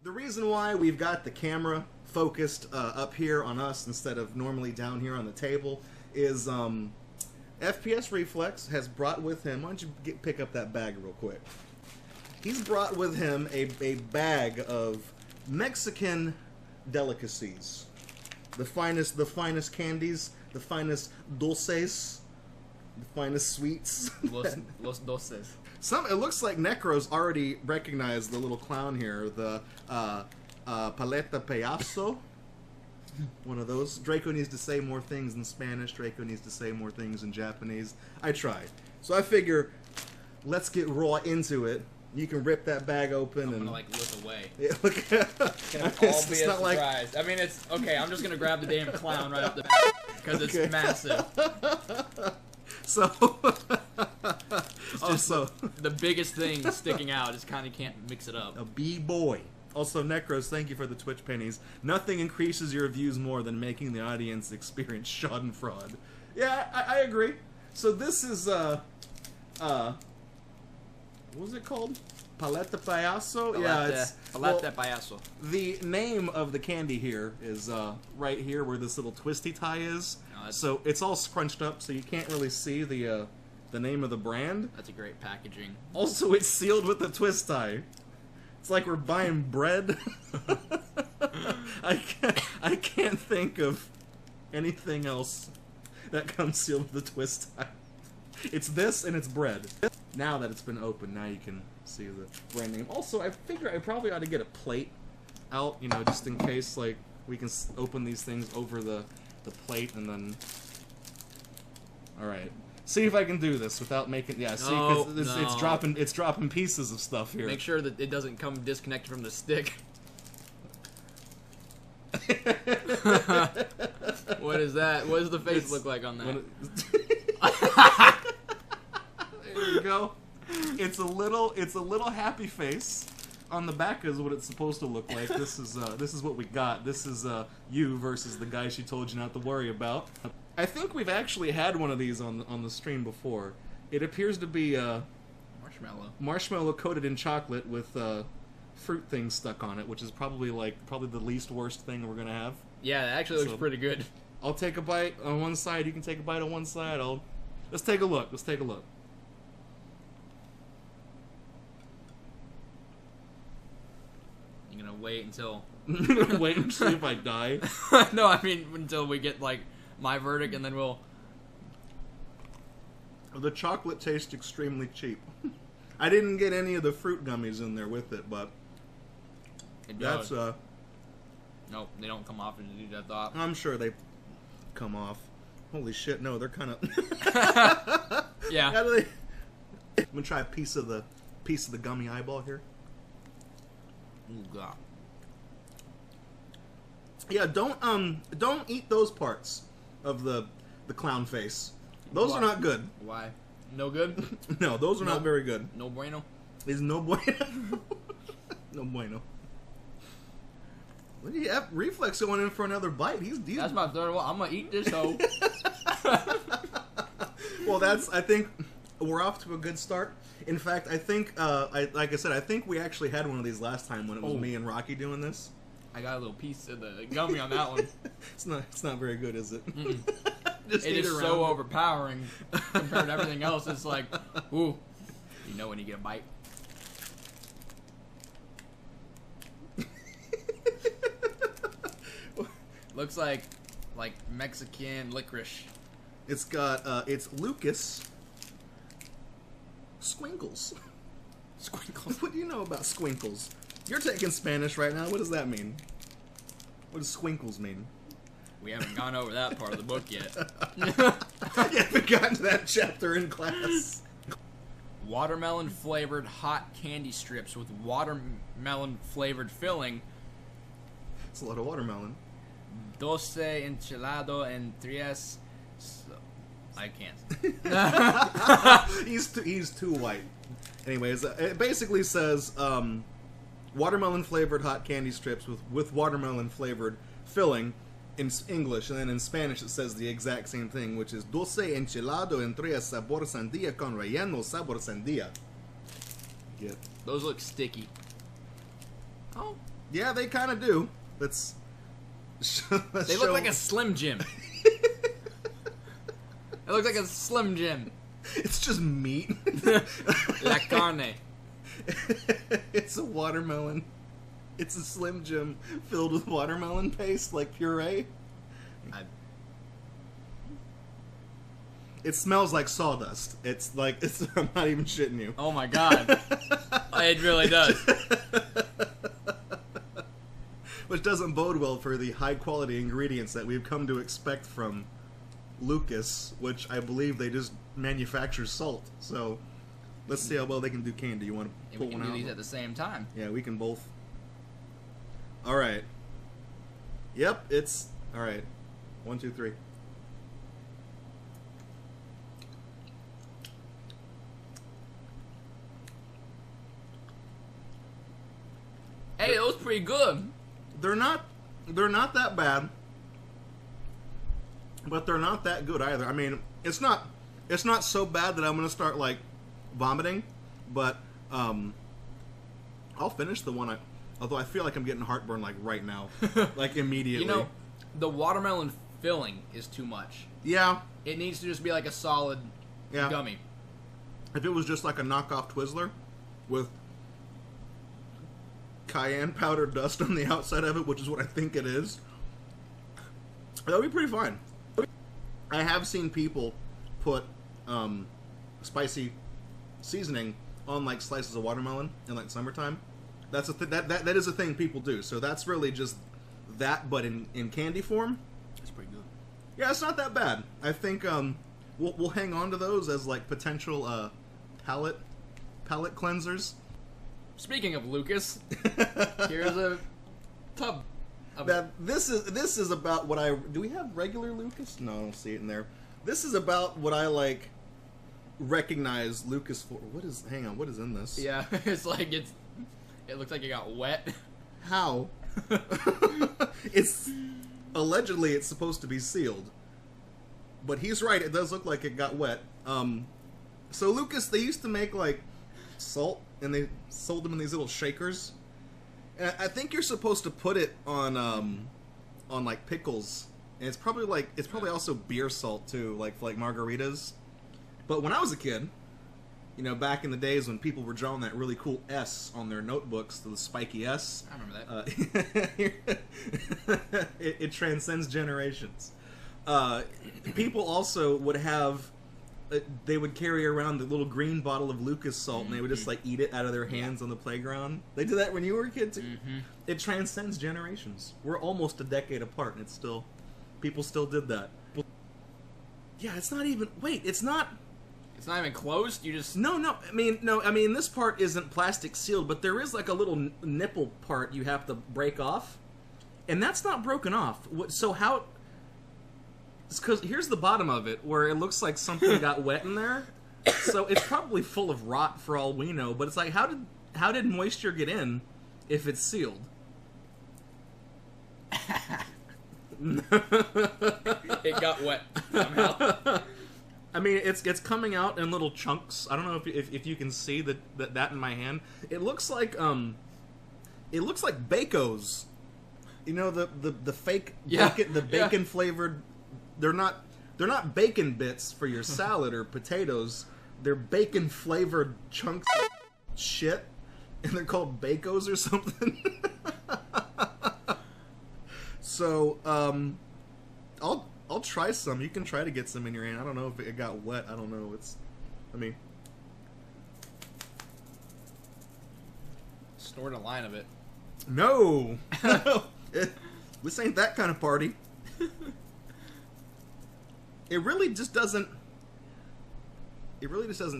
The reason why we've got the camera focused up here on us instead of normally down here on the table is FPS Reflex has brought with him, why don't you pick up that bag real quick. He's brought with him a bag of Mexican delicacies. The finest candies, the finest dulces, the finest sweets. Los dulces. It looks like Necro's already recognized the little clown here, the Paleta Payaso. One of those. Draco needs to say more things in Spanish. Draco needs to say more things in Japanese. I tried. So I figure, let's get raw into it. You can rip that bag open I'm and gonna like look away. Yeah, look. It's gonna all be a surprise. Like... I mean, it's okay. I'm just gonna grab the damn clown right off the bat because it's massive. So, also, the biggest thing sticking out. Just kind of can't mix it up. A B-boy. Also, Necros, thank you for the Twitch pennies. Nothing increases your views more than making the audience experience schadenfreude. Yeah, I agree. So this is, what was it called? Paleta Payaso? Yeah, it's... Paleta Payaso. The name of the candy here is, right here where this little twisty tie is. No, so it's all scrunched up, so you can't really see the name of the brand. That's a great packaging. Also, it's sealed with a twist tie. It's like we're buying bread. I can't think of anything else that comes sealed with a twist tie. It's this and it's bread. Now that it's been opened, now you can see the brand name. Also, I figure I probably ought to get a plate out, you know, just in case, like, we can open these things over the plate and then... Alright. See if I can do this without making... Yeah, see, because it's dropping pieces of stuff here. Make sure that it doesn't come disconnected from the stick. What is that? What does the face look like on that? There you go. It's a little happy face. On the back is what it's supposed to look like. This is what we got. This is you versus the guy she told you not to worry about. I think we've actually had one of these on the stream before. It appears to be marshmallow coated in chocolate with fruit things stuck on it, which is probably the least worst thing we're gonna have. Yeah, it actually looks pretty good. I'll take a bite on one side. You can take a bite on one side. Let's take a look. Let's take a look. You're gonna wait until... Wait and see if I die? No, I mean until we get, like, my verdict, and then we'll... The chocolate tastes extremely cheap. I didn't get any of the fruit gummies in there with it, but... It does. Nope, they don't come off as easy as I thought. I'm sure they come off. Holy shit, no, they're kind of... Yeah. How do they... I'm gonna try a piece of the gummy eyeball here. Ooh, God. Yeah, don't eat those parts of the clown face. Those are not good. Why? No good? No, those are not very good. No bueno? Is no bueno. No bueno. What do you have? Reflex going in for another bite. He's That's my third one. I'm gonna eat this hoe. Well, I think we're off to a good start. In fact, I think, like I said, I think we actually had one of these last time when it was me and Rocky doing this. I got a little piece of the gummy on that one. It's not very good, is it? It is so overpowering compared to everything else. It's like, ooh, you know when you get a bite. Looks like Mexican licorice. It's got it's Lucas Squinkles. Squinkles. What do you know about squinkles? You're taking Spanish right now. What does that mean? What does squinkles mean? We haven't gone over that part of the book yet. You haven't gotten to that chapter in class. Watermelon flavored hot candy strips with watermelon flavored filling. It's a lot of watermelon. 12 enchilado en tres. I can't. He's too white. Anyways, it basically says watermelon flavored hot candy strips with watermelon flavored filling in English, and then in Spanish it says the exact same thing, which is dulce enchilado en tres sabor sandía con relleno sabor sandía. Those look sticky. Oh, Yeah, they kind of do. Let's they look like a Slim Jim. It looks like a Slim Jim. It's just meat. La carne. It's a watermelon. It's a Slim Jim filled with watermelon paste, like puree. It smells like sawdust. It's like, I'm not even shitting you. Oh my god. It really does. Which doesn't bode well for the high quality ingredients that we've come to expect from Lucas, which I believe they just manufacture salt. So let's see how well they can do candy. You want to pull one out? We can do these at the same time. Yeah, we can both. All right. Yep, it's all right. 1, 2, 3. Hey, that was pretty good. They're not that bad, but they're not that good either. I mean, it's not so bad that I'm gonna start like vomiting, but I'll finish the one. Although I feel like I'm getting heartburn like right now, like immediately. You know, the watermelon filling is too much. Yeah, it needs to just be like a solid gummy. If it was just like a knockoff Twizzler with cayenne powder dust on the outside of it, which is what I think it is, that would be pretty fine. I have seen people put spicy seasoning on like slices of watermelon in like summertime. That's that is a thing people do. So that's really just that, but in candy form. It's pretty good. Yeah, it's not that bad. I think we'll hang on to those as like potential palate cleansers. Speaking of Lucas, here's a tub. This is about what I do. We have regular Lucas? No, I don't see it in there. This is about what I like recognize Lucas for. What is? Hang on, what is in this? Yeah, it's like it looks like it got wet. How? It's allegedly it's supposed to be sealed, but he's right. It does look like it got wet. So Lucas, they used to make like salt, and they sold them in these little shakers. And I think you're supposed to put it on like pickles, and it's probably also beer salt too, like for like margaritas. But when I was a kid, you know, back in the days when people were drawing that really cool S on their notebooks, the spiky S. I remember that. It transcends generations. People also would have. They would carry around the little green bottle of Lucas salt, and they would just like eat it out of their hands on the playground. They did that when you were a kid too. It transcends generations. We're almost a decade apart, and it's still people still did that. Yeah, it's not even. Wait, it's not. It's not even closed. You just no. I mean, this part isn't plastic sealed, but there is like a little nipple part you have to break off, and that's not broken off. So how? Because here's the bottom of it, where it looks like something got wet in there. So it's probably full of rot for all we know. But it's like, how did moisture get in if it's sealed? It got wet somehow. I mean, it's coming out in little chunks. I don't know if you can see that in my hand. It looks like Bacos. You know the fake bacon, the bacon flavored. They're not bacon bits for your salad or potatoes. They're bacon flavored chunks of shit, and they're called Bacos or something. So I'll try some. You can try to get some in your hand. I don't know if it got wet. I don't know. Snort a line of it. No. This ain't that kind of party. It really just doesn't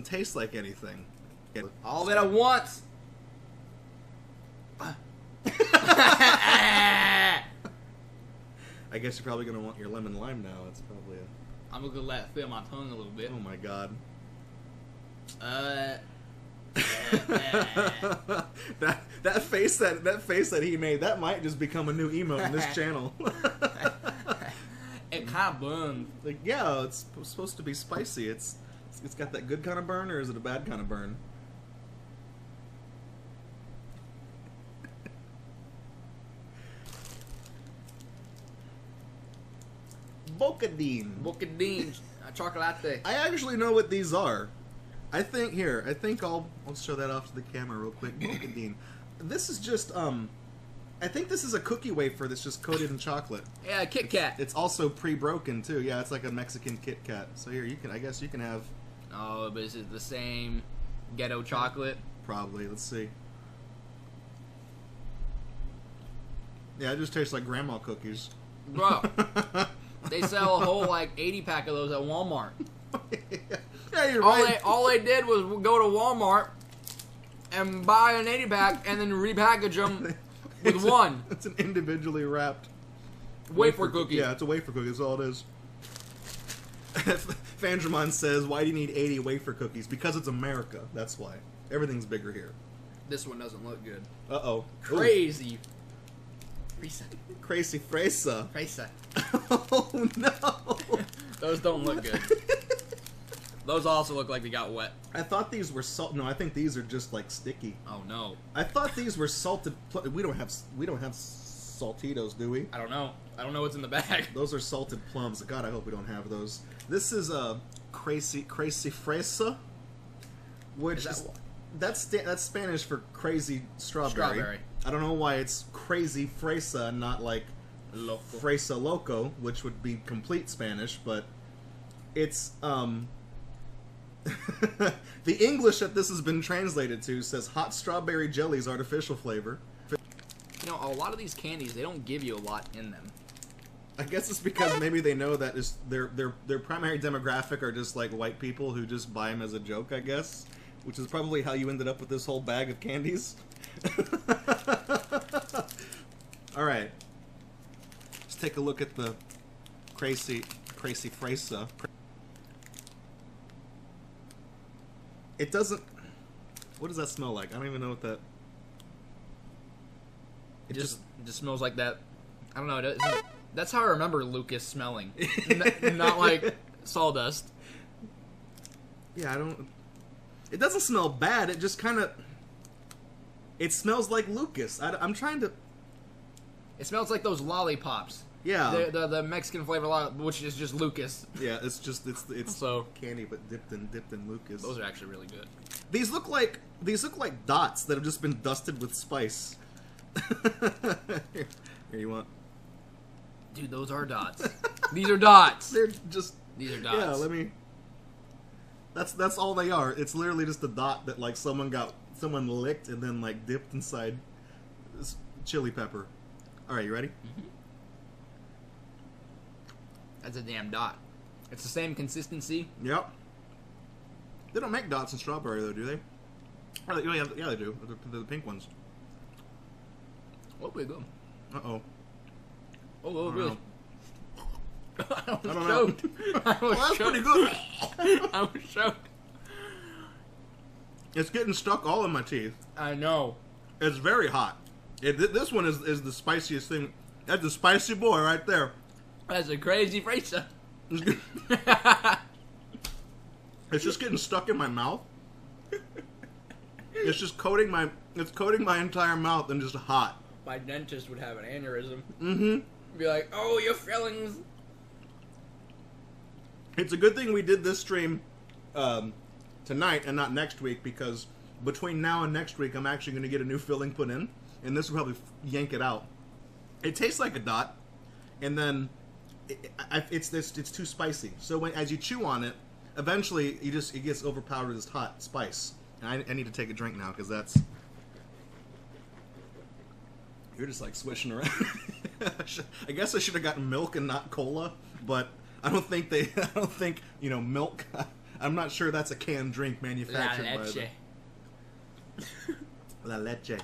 taste like anything. All that I want. I guess you're probably gonna want your lemon lime now. It's probably I'm gonna let it fill my tongue a little bit. Oh my god. that face that he made, that might just become a new emote in this channel. It kind of burns. Like, yeah, it's supposed to be spicy. It's got that good kind of burn, or is it a bad kind of burn? Bocadine. Bocadine. Chocolate. I actually know what these are. I think I'll show that off to the camera real quick. Bocadine. This is just I think this is a cookie wafer that's just coated in chocolate. Yeah, Kit Kat. It's also pre-broken too. Yeah, it's like a Mexican Kit Kat. So here I guess you can have. Oh, but is it the same ghetto chocolate? Probably. Let's see. Yeah, it just tastes like grandma cookies. Bro, they sell a whole like 80 pack of those at Walmart. Yeah, you're right. All they did was go to Walmart and buy an 80 pack and then repackage them with one. It's an individually wrapped wafer cookie. Yeah, it's a wafer cookie. That's all it is. Fandramon says, "Why do you need 80 wafer cookies?" Because it's America. That's why. Everything's bigger here. This one doesn't look good. Uh-oh. Crazy. Fresa. Crazy Fresa. Fresa. Oh, no. Those don't look good. Those also look like they got wet. I thought these were salt. No, I think these are just like sticky. Oh no! I thought these were salted. We don't have Saltitos, do we? I don't know. I don't know what's in the bag. Those are salted plums. God, I hope we don't have those. This is a crazy fresa, which that's Spanish for crazy strawberry. I don't know why it's crazy fresa, and not like Loco. fresa loco, which would be complete Spanish, but it's the English that this has been translated to says hot strawberry jelly's artificial flavor. You know, a lot of these candies, they don't give you a lot in them. I guess it's because maybe they know that is their primary demographic are just like white people who just buy them as a joke, I guess, which is probably how you ended up with this whole bag of candies. All right, let's take a look at the crazy fresa. It doesn't. What does that smell like? I don't even know what that. It just smells like that. I don't know. That's how I remember Lucas smelling. Not like sawdust. Yeah, I don't. It doesn't smell bad. It just kind of. It smells like Lucas. I'm trying to. It smells like those lollipops. Yeah. The Mexican flavor lollipop, which is just Lucas. Yeah, it's so candy, but dipped in Lucas. Those are actually really good. These look like dots that have just been dusted with spice. Here, you want? Dude, those are dots. These are dots. They're just. These are dots. Yeah, let me. That's all they are. It's literally just a dot that like someone licked and then like dipped inside this chili pepper. All right, you ready? Mm-hmm. That's a damn dot. It's the same consistency. Yep. They don't make dots in strawberry though, do they? Oh, yeah, they do. They're the pink ones. Oh, pretty good. Uh-oh. Oh, really? I don't know. Well, that's pretty good. I was shocked. It's getting stuck all in my teeth. I know. It's very hot. This one is the spiciest thing. That's the spicy boy right there. That's a crazy fresa. It's just getting stuck in my mouth. It's just coating my entire mouth and just hot. My dentist would have an aneurysm. Mm-hmm. Be like, oh, your fillings. It's a good thing we did this stream tonight and not next week, because between now and next week, I'm actually going to get a new filling put in, and this will probably yank it out. It tastes like a dot, and then it's too spicy. So as you chew on it, eventually it gets overpowered with this hot spice. And I need to take a drink now because that's. You're just like swishing around. I guess I should have gotten milk and not cola, but I don't think milk. I'm not sure that's a canned drink manufactured by the. La leche.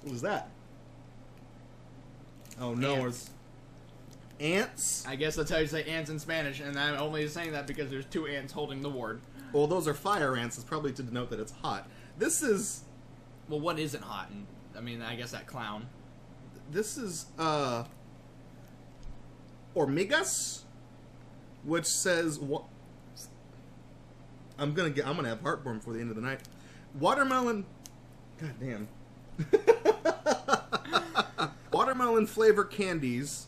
What was that? Oh no, ants? I guess that's how you say ants in Spanish, and I'm only saying that because there's two ants holding the ward. Well, those are fire ants. It's probably to denote that it's hot. This is. Well, what isn't hot? And I mean, I guess that clown. This is hormigas, which says what? I'm gonna have heartburn before the end of the night. Watermelon. God damn. Watermelon flavor candies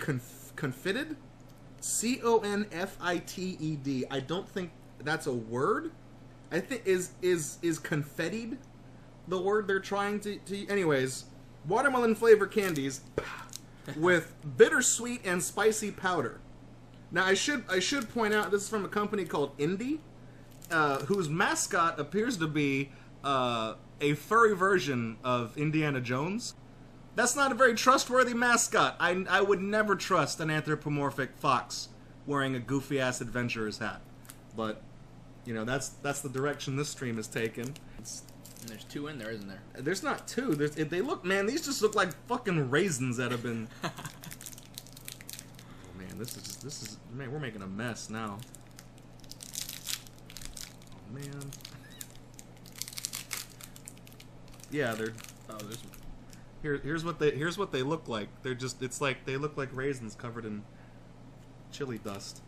confitted. CONFITED. I don't think that's a word. I think is confettied the word they're trying to anyways, watermelon flavored candies with bittersweet and spicy powder. Now I should point out this is from a company called Indy, whose mascot appears to be a furry version of Indiana Jones. That's not a very trustworthy mascot. I would never trust an anthropomorphic fox wearing a goofy-ass adventurer's hat. But, you know, that's the direction this stream is taken. And there's 2 in there, isn't there? There's not 2. They look, man, these just look like fucking raisins that have been... Oh, man, this is, man, we're making a mess now. Oh, man. Yeah, they're... Oh, there's... Here's what they look like. They're just, it's like they look like raisins covered in chili dust.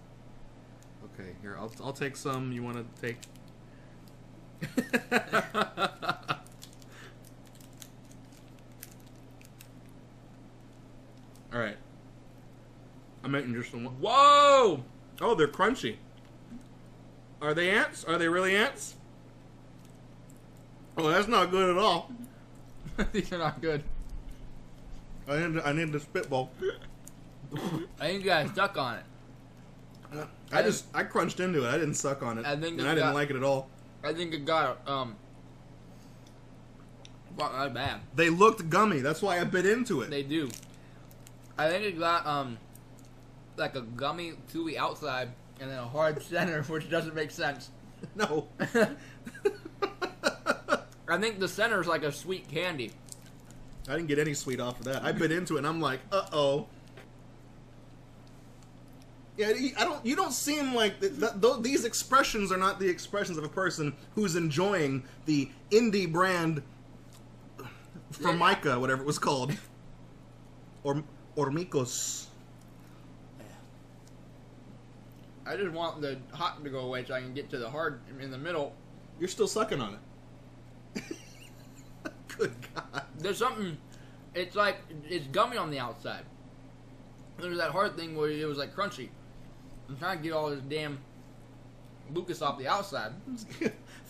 Okay, here I'll take some. You want to take? All right. I'm making just some. Whoa! Oh, they're crunchy. Are they ants? Are they really ants? Oh, that's not good at all. These are not good. I need the spitball. I think you got stuck on it. I crunched into it. I didn't suck on it. I didn't like it at all. I think it got not bad. They looked gummy. That's why I bit into it. They do. I think it got like a gummy to the outside and then a hard center, which doesn't make sense. No. I think the center is like a sweet candy. I didn't get any sweet off of that. I bit into it and I'm like, uh-oh. Yeah, you don't seem like these expressions are not the expressions of a person who's enjoying the Indy brand Formica, whatever it was called. Or Ormicos. I just want the hot to go away so I can get to the hard in the middle. You're still sucking on it. Good God. There's something, it's like, it's gummy on the outside. There's that hard thing where it was like crunchy. I'm trying to get all this damn Lucas off the outside.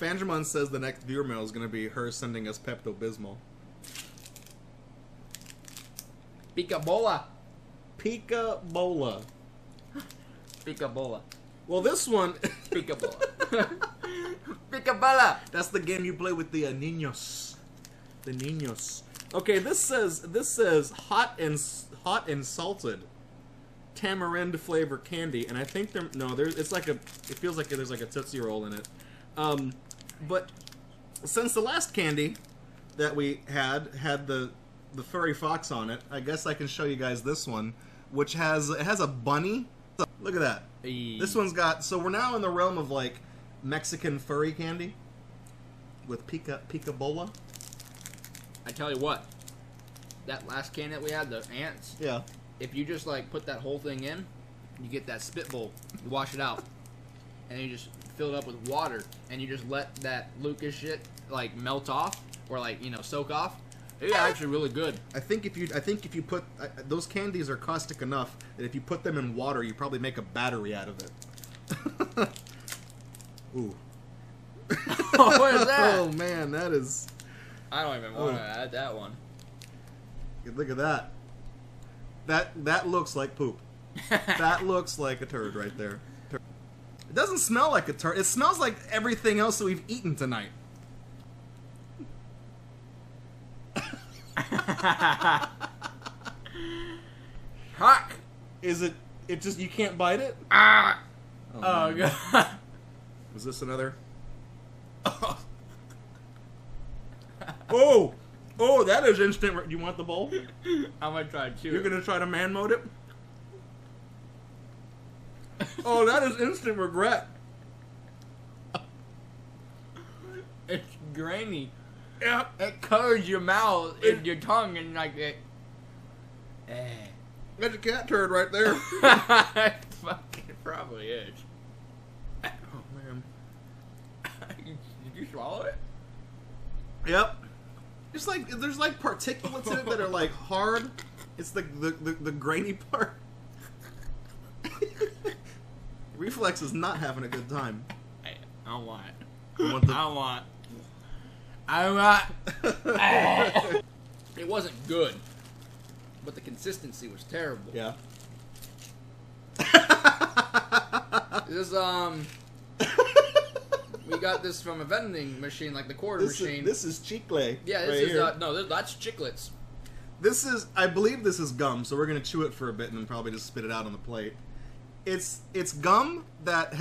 Fandramon says the next viewer mail is going to be her sending us Pepto-Bismol. Picabola. Picabola. Picabola. Well, this one... Picabola. Picabola. That's the game you play with the niños. The niños. Okay, this says hot and salted tamarind flavor candy, and I think it feels like there's like a Tootsie Roll in it. But since the last candy that we had the furry fox on it, I guess I can show you guys this one, which has a bunny. Look at that. Hey. This one's got, so we're now in the realm of like Mexican furry candy with picabola. I tell you what, that last can that we had, the ants. Yeah. If you just like put that whole thing in, you get that spit bowl. You wash it out, and you just fill it up with water, and you just let that Lucas shit like melt off or like soak off. It's actually really good. I think if you put those candies are caustic enough that if you put them in water, you probably make a battery out of it. Ooh. What is that? Oh man, that is. I don't even want to add that one. Look at that. That looks like poop. That looks like a turd right there. It doesn't smell like a turd. It smells like everything else that we've eaten tonight. Huck! Is it? It just, you can't bite it? Ah! Oh God. Was this another? Oh! Oh, that is instant. You want the bowl? I'm gonna try to chew. You're gonna try to man mode it? Oh, that is instant regret. It's grainy. Yeah. It covers your mouth and your tongue and like it. That's a cat turd right there. It fucking probably is. Oh man. Did you swallow it? Yep. It's like there's like particulates in it that are like hard. It's the grainy part. Reflex is not having a good time. I don't want it. You want the- I don't want. It wasn't good, but the consistency was terrible. Yeah. This we got this from a vending machine, like the quarter machine. This is chicle. Yeah, this is no, that's chiclets. This is, I believe this is gum, so we're gonna chew it for a bit and then probably just spit it out on the plate. It's gum that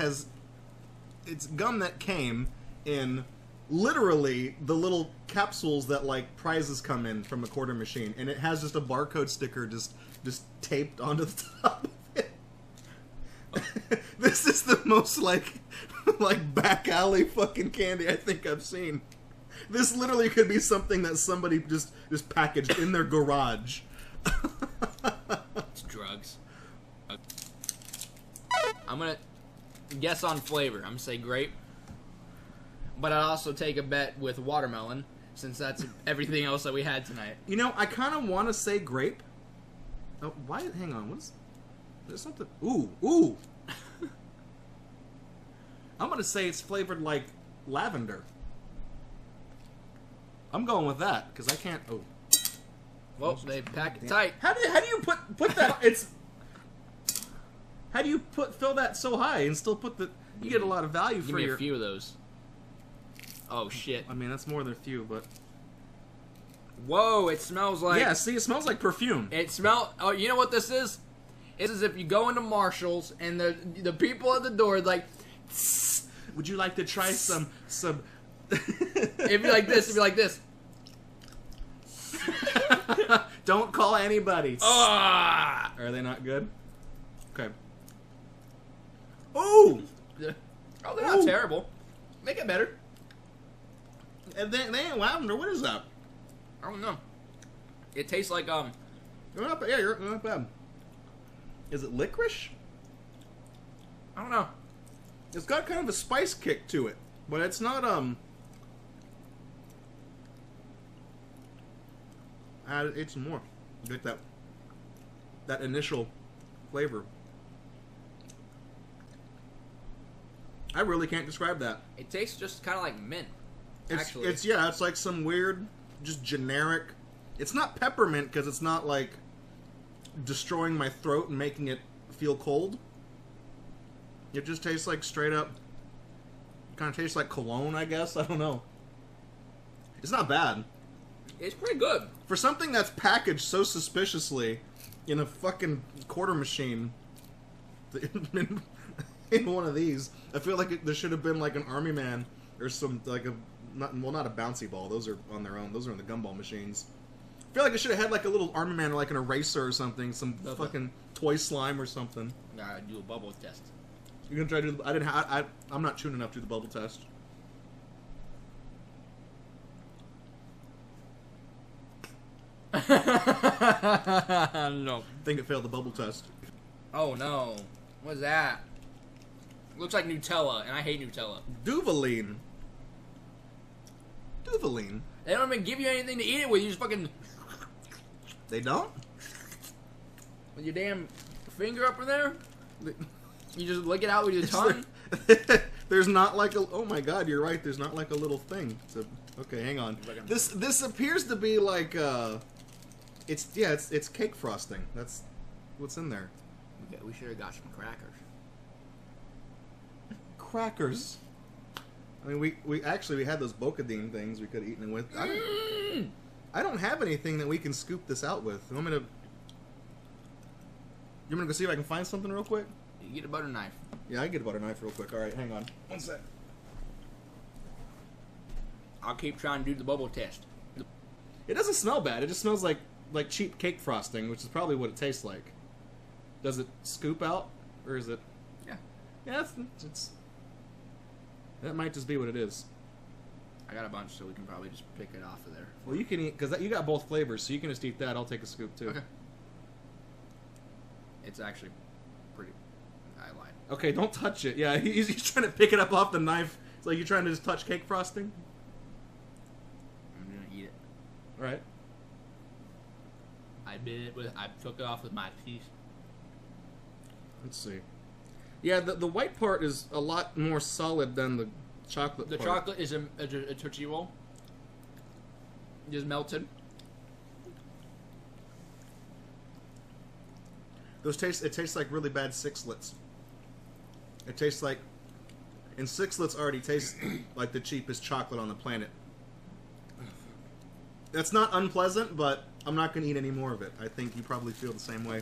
came in literally the little capsules that like prizes come in from a quarter machine, and it has just a barcode sticker just taped onto the top of it. This is the most like back alley fucking candy I think I've seen. This literally could be something that somebody just packaged in their garage. It's drugs. I'm gonna guess on flavor. I'm gonna say grape, but I'd also take a bet with watermelon, since that's everything else that we had tonight. You know, I kind of want to say grape. Oh, why? Hang on. What's there's something? Ooh. I'm gonna say it's flavored like lavender. I'm going with that because I can't. Oh, Well, they pack it tight. how do you put that? It's how do you fill that so high and still put the? You get a lot of value Give for me your. a few of those. Oh shit! I mean, that's more than a few, but Whoa! It smells like. yeah. See, it smells like perfume. It smells. Oh, you know what this is? It's as if you go into Marshalls and the people at the door are like. Would you like to try some? It'd be like this. It'd be like this. Don't call anybody. Ah! Are they not good? Okay. Ooh! Oh, they're not terrible. Make it better. And they ain't lavender. What is that? I don't know. It tastes like You're not, yeah, you're not bad. Is it licorice? I don't know. It's got kind of a spice kick to it, but it's not I'd eat some more. Get that initial flavor. I really can't describe that. It tastes just kind of like mint. Actually, It's like some weird, just generic. It's not peppermint because it's not like destroying my throat and making it feel cold. It just tastes like straight up. Kind of tastes like cologne, I guess. I don't know. It's not bad. it's pretty good. For something that's packaged so suspiciously in a fucking quarter machine, in one of these, I feel like there should have been like an army man or some like not a bouncy ball. Those are on their own. Those are in the gumball machines. I feel like it should have had like a little army man or like an eraser or something, some fucking toy slime or something. Gotta do a bubble test. You're gonna try to do? I'm not tuned enough to do the bubble test. No. I think it failed the bubble test. Oh no. What's that? Looks like Nutella, and I hate Nutella. Duvaline. They don't even give you anything to eat it with. You just fucking They don't? with your damn finger up in there. You just lick it out with your tongue. There's not like a. Oh my god, you're right. There's not like a little thing. Okay, hang on. This appears to be like it's cake frosting. That's what's in there. Okay, we should have got some crackers. Crackers. I mean, we actually had those bocadine things we could have eaten it with. I don't have anything that we can scoop this out with. You want me to go see if I can find something real quick? You get a butter knife. Yeah, I can get a butter knife real quick. All right, hang on. One sec. I'll keep trying to do the bubble test. It doesn't smell bad. It just smells like cheap cake frosting, which is probably what it tastes like. Does it scoop out, or is it? Yeah. Yeah, it's that might just be what it is. I got a bunch, so we can probably just pick it off of there. Well, you can eat because you got both flavors, so you can just eat that. I'll take a scoop too. Okay. It's actually pretty. I lied. Okay, don't touch it. Yeah, he's trying to pick it up off the knife. It's like you're trying to just touch cake frosting. I'm gonna eat it. All right. I took it off with my teeth. Let's see. Yeah, the white part is a lot more solid than the chocolate part. The chocolate is a Tootsie Roll. Just melted. It tastes like really bad Sixlets. It tastes like... And Sixlets already taste like the cheapest chocolate on the planet. That's not unpleasant, but I'm not going to eat any more of it. I think you probably feel the same way.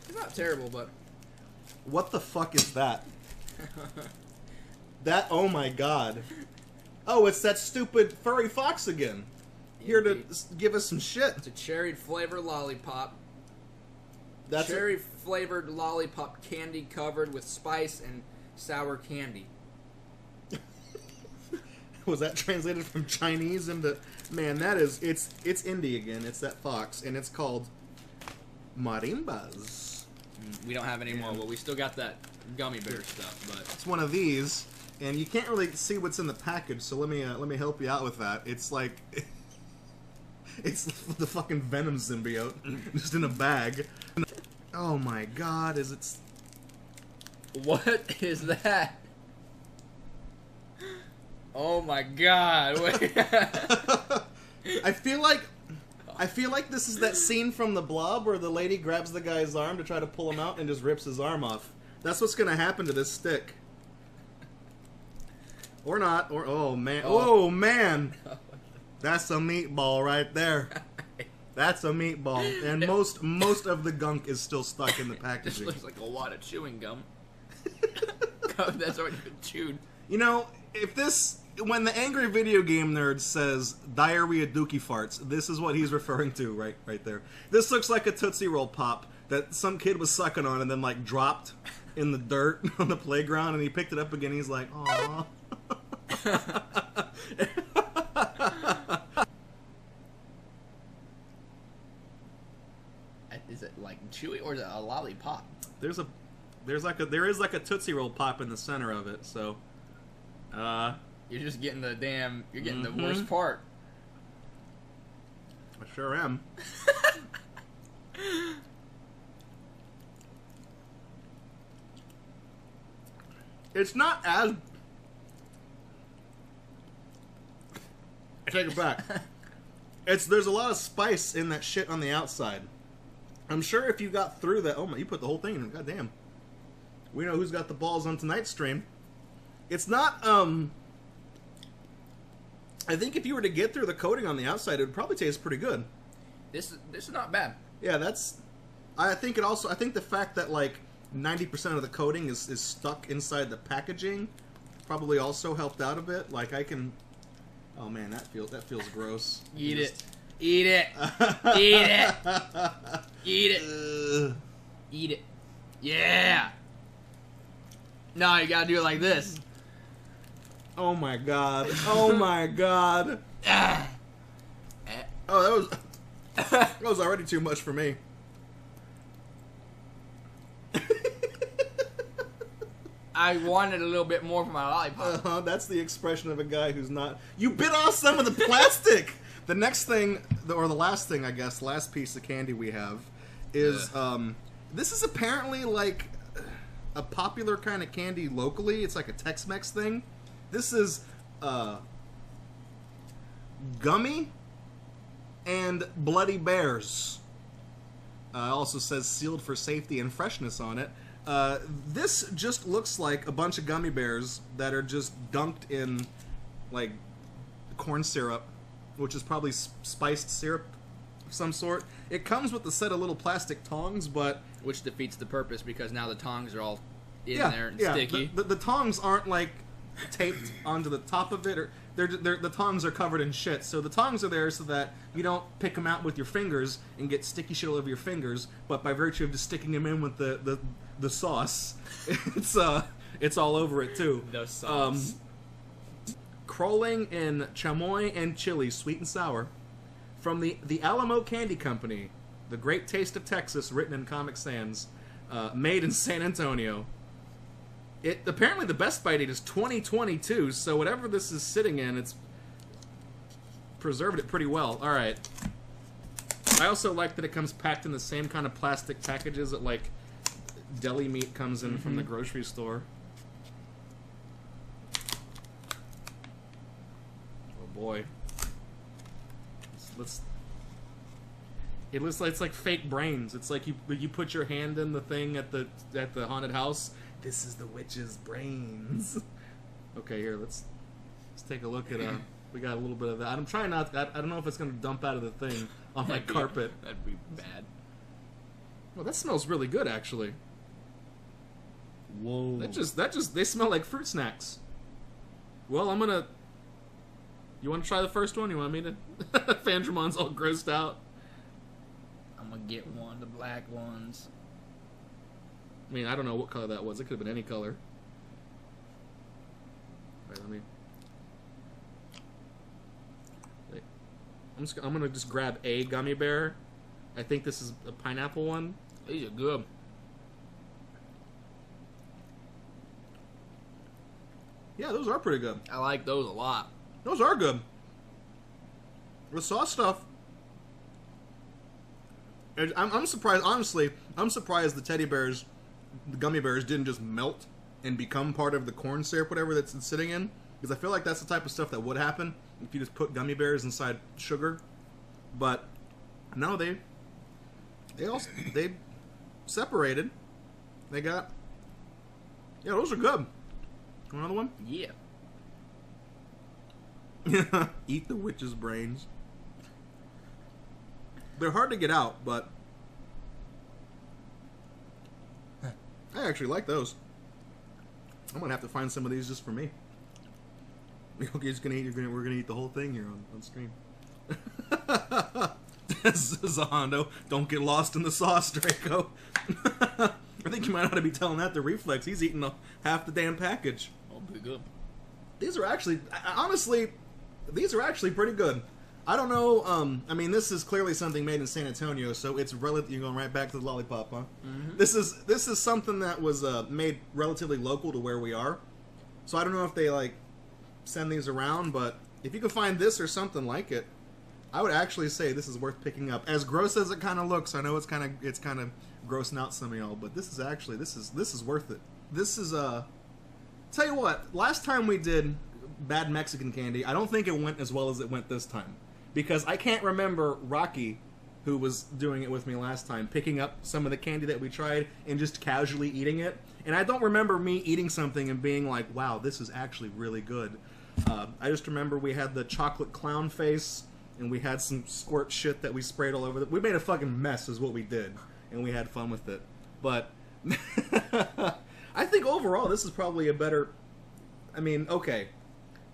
It's not terrible, but... What the fuck is that? That, oh my god. Oh, it's that stupid furry fox again. Here to give us some shit. It's a cherry flavored lollipop. That's cherry flavored lollipop candy covered with spice and sour candy. Was that translated from Chinese into... Man, that is... It's Indy again. It's that fox. And it's called... Marimbas. We don't have any more, but we still got that gummy bear stuff. But it's one of these, and you can't really see what's in the package. So let me help you out with that. It's like it's the fucking Venom symbiote just in a bag. Oh my god, is it? What is that? Oh my god! Wait. I feel like this is that scene from The Blob where the lady grabs the guy's arm to try to pull him out and just rips his arm off. That's what's gonna happen to this stick. Or not. Or oh man. Oh man. That's a meatball right there. That's a meatball. And most of the gunk is still stuck in the packaging. This looks like a lot of chewing gum. That's already been chewed. You know, when the angry video game nerd says diarrhea dookie farts, this is what he's referring to right there. This looks like a Tootsie Roll Pop that some kid was sucking on and then like dropped in the dirt on the playground, and he picked it up again and he's like, aww. Is it like chewy or is it a lollipop? There is like a Tootsie Roll Pop in the center of it, so you're just getting the worst part. I sure am. It's not as... I take it back. There's a lot of spice in that shit on the outside. I'm sure if you got through that... Oh my, you put the whole thing in. Goddamn. We know who's got the balls on tonight's stream. It's not, I think if you were to get through the coating on the outside, it would probably taste pretty good. This is not bad. Yeah, I think the fact that like 90% of the coating is stuck inside the packaging probably also helped out a bit. Like I can, oh man, that feels gross. Eat it. Eat it. Eat it. Eat it. Eat it. Yeah. No, you gotta do it like this. Oh my god. Oh my god. Oh, that was already too much for me. I wanted a little bit more for my lollipop. That's the expression of a guy who's not... You bit off some of the plastic! The next thing, or the last thing, I guess, last piece of candy we have is, this is apparently like a popular kind of candy locally. It's like a Tex-Mex thing. This is, gummy and Bloody Bears. Also says sealed for safety and freshness on it. This just looks like a bunch of gummy bears that are just dunked in, like, corn syrup, which is probably spiced syrup of some sort. It comes with a set of little plastic tongs, but... Which defeats the purpose, because now the tongs are all in there and sticky. The tongs aren't, like, taped onto the top of it, or the tongs are covered in shit. So the tongs are there so that you don't pick them out with your fingers and get sticky shit all over your fingers, but by virtue of just sticking them in with the sauce, it's all over it too. The sauce. Crawling in chamoy and chili, sweet and sour, from the Alamo Candy Company, the great taste of Texas, written in Comic Sans, made in San Antonio. Apparently the best by date is 2022, so whatever this is sitting in, it's preserved it pretty well. All right. I also like that it comes packed in the same kind of plastic packages that, like, deli meat comes in from the grocery store. Oh boy. It looks like it's like fake brains. It's like you put your hand in the thing at the haunted house. This is the witch's brains. Okay, here let's take a look at we got a little bit of that. I'm trying not. I don't know if it's gonna dump out of the thing on my carpet. That'd be bad. Well, that smells really good actually. Whoa. They smell like fruit snacks. Well, I'm gonna. You want to try the first one? You want me to? Fandramon's all grossed out. I'm gonna get one of the black ones. I mean, I don't know what color that was. It could have been any color. All right, let me. Wait. I'm gonna just grab a gummy bear. I think this is a pineapple one. These are good. Yeah, those are pretty good. I like those a lot. Those are good. The sauce stuff. I'm surprised, honestly, I'm surprised the gummy bears didn't just melt and become part of the corn syrup, whatever that's sitting in. Because I feel like that's the type of stuff that would happen if you just put gummy bears inside sugar. But, no, they separated. They got, yeah, those are good. Want another one? Yeah. Eat the witch's brains. They're hard to get out, but I actually like those. I'm gonna have to find some of these just for me. Okay, we're gonna eat the whole thing here on screen. Zondo, don't get lost in the sauce, Draco. I think you might ought to be telling that to Reflex. He's eating half the damn package. Oh, pretty good. These are actually, honestly, these are actually pretty good. I don't know, I mean, this is clearly something made in San Antonio, so it's you're going right back to the lollipop, huh? Mm-hmm. This is something that was made relatively local to where we are. So I don't know if they, like, send these around, but if you can find this or something like it, I would actually say this is worth picking up. As gross as it kind of looks, I know it's kind of grossing out some of y'all, but this is actually, this is worth it. This is, tell you what, last time we did bad Mexican candy, I don't think it went as well as it went this time. Because I can't remember Rocky, who was doing it with me last time, picking up some of the candy that we tried and just casually eating it. And I don't remember me eating something and being like, wow, this is actually really good. I just remember we had the chocolate clown face, and we had some squirt shit that we sprayed all over. We made a fucking mess is what we did, and we had fun with it. But I think overall this is probably a better... I mean, okay.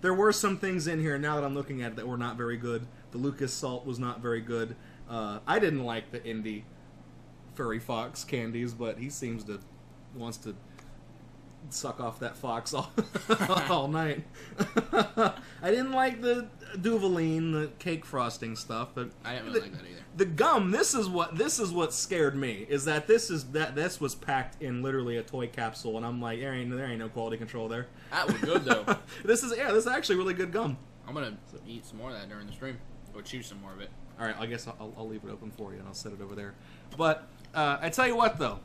There were some things in here, now that I'm looking at it, that were not very good. The Lucas salt was not very good. I didn't like the Indy furry fox candies, but he seems to wants to suck off that fox all night. I didn't like the Duvaline, the cake frosting stuff, but I didn't really like that either. The gum, this is what scared me, is that this was packed in literally a toy capsule, and I'm like, there ain't no quality control there. That was good though. This is actually really good gum. I'm gonna eat some more of that during the stream, or chew some more of it. All right, I guess I'll leave it open for you, and I'll set it over there. But I tell you what, though,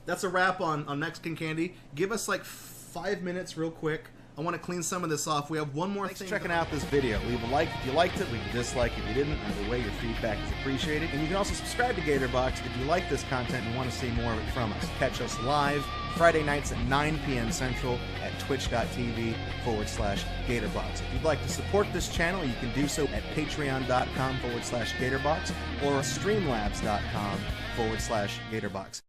that's a wrap on Mexican candy. Give us like 5 minutes, real quick. I want to clean some of this off. We have one more thing. Thanks for checking out this video. Leave a like if you liked it, leave a dislike if you didn't. Either way, your feedback is appreciated. And you can also subscribe to GatorBox if you like this content and want to see more of it from us. Catch us live Friday nights at 9 p.m. Central at twitch.tv/GatorBox. If you'd like to support this channel, you can do so at patreon.com/GatorBox or streamlabs.com/GatorBox.